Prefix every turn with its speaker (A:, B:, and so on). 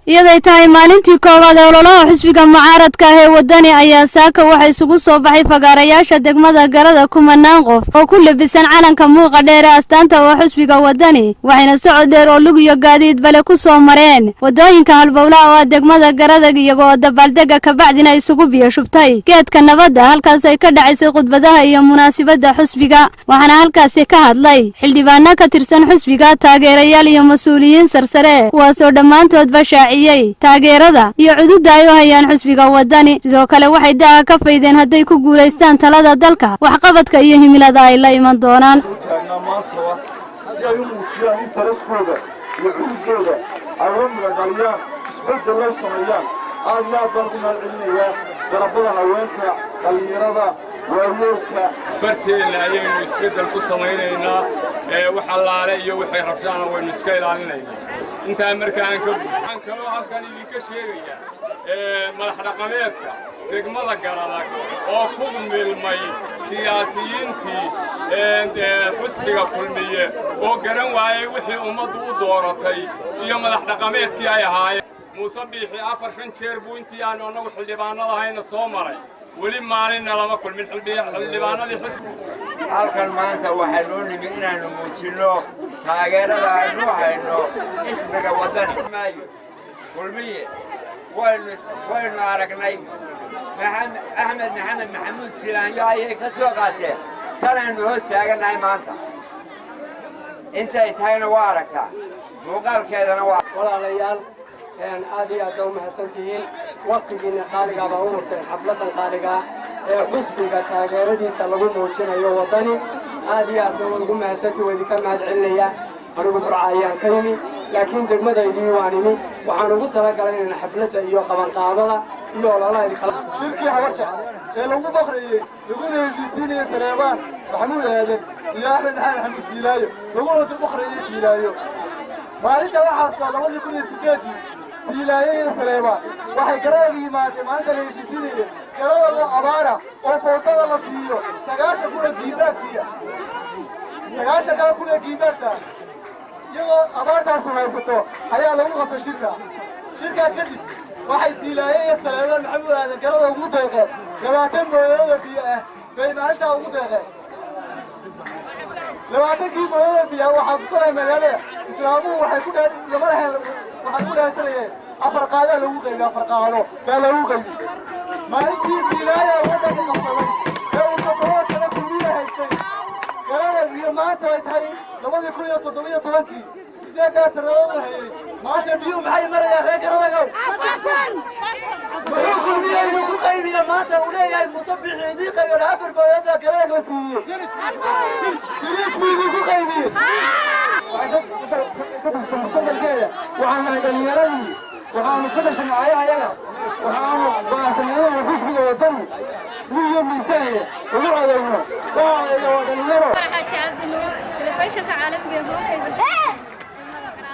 A: iyaday tahay maalintii koowaad ee ololaha xisbiga mucaaradka ah ee wadani ayaa saaka waxa isugu soo baxay fagaarayaasha degmada garada kumanaan qof oo ku labisan calanka muuqa dheer ee astaanta oo xisbiga wadani waxayna socod dheer oo lug iyo gaadiid bale ku soo mareen wadooyinka halbowlaha oo degmada garada iyagoo dabaaldega ka bacdina isugu biyo shubtay geedka nabadda halkaas ay ka dhacaysay khudbadaha iyo munaasabadda xisbiga waxaana halkaasi ka hadlay xildhibaano ka tirsan xisbiga taageerayaal iyo mas'uuliyiin sarsare kuwaasoo dhammaantoodba taageerada iyo cududda ay u hayaan xisbiga wadani sidoo kale waxay daaha ka faydeen hadday ku guulaystaan talada dalka waxqabadka iyo himilada ay la iman doonaan
B: si ay u muujiyaan intaraskooda iyo cududooda ay la midaqaliyaan isbeddel loo sameeyaan aad iyo aad baan ku mahadcelinayaa darabada haweenka dhalinyarada waayeelka
C: farteena ayaynu isbeddel ku samaynaynaa wax allaale iyo waxay rabshaana waynu iska ilaalinaynaa intaa markaan kaloo halkan idinka sheegayaa madax dhaqameedka degmada garadag oo ku milmay siyaasiyiintii xisbiga kulmiye oo garan waayay wixii ummaddu u dooratay iyo madax dhaqameedkii ay ahaayeen muuse biixi 4-5 jeer buu intii aanu annagu xildhibaanada hayna soo maray weli maalinna lama kulmin xildhibaanadii xisbiga
D: halkan maanta waxaa noo nimi inaanu muujinno taageerada aynu hayno xisbiga wadani maayo kulmiye waynu aragnay axmed maxamed maxamuud silaanyo ayay ka soo qaateen tanaynu hoos taagannahay maanta intay tahayna waa aragtaa muuqaalkeedana waa
E: walaalayaal aad iyo aad u mahadsantihiin waqtigiina qaaliga baa u murtay xafladan qaaliga ee xisbiga taageeradiisa lagu muujinayo wadani aad iyo aad ugu mahadsantii wadi ka mahadcelinaya anigu burcayaan ka yimi laakiin degmadaydii waan imi waxaan ugu talagalay in xafladda iyo qabanqaabada iyo ololaha
B: shirkii habarja ee lagu baqrayay laguna heshiisiinaya Saleebaan Maxamuud Aadan iyo Axmed Maxamuud Siilaayo lagu baqrayay Siilaayo maalinta waxaa 2008 Siilaayo iyo Saleebaan waxay garada yimaadeen maalinta la heshiisiinayay garada abaara oo footada la siiyo 9 kuna giidaartiya 9 kuna giidaarta iyagoo abaartaas haysato ayaa lagu qabtay shirka kadib waxay Siilaayo iyo Saleebaan Maxamuud Aadan garada ugu deeqeen 20 mooyada biyo ah bay maalinta ugu deeqeen 20 mooyada biyo waxaa soo magaalada islaamuhu waxay ku dhaadhiyeen waxay ku dhaasayeen afar qaado lagu qeybay afar qaado baa lagu qeybay maalintii Siilaayo wadada qabsaday ee uu sababay kala kulmiye haystay garada iyo maanta ay tahay 2017 sideedaas sanadood hayay maanta biyo maxay marayaan reer garada wuxuu kulmiye inuu ku qeybiyo maanta uu leeyahay musabixiintii qaybada afar gooyada garada la siiyay siriid buu ku qeybiyo
E: waxaan dhalinyaradi waxaanu ka dhashanacay ayaga waxaanu baasameeyay xisbiga wadani iyo miisaaniyada ugu codayno waa dhalinyaro
A: farxad cabdi nuur telefishinka caalamiga ee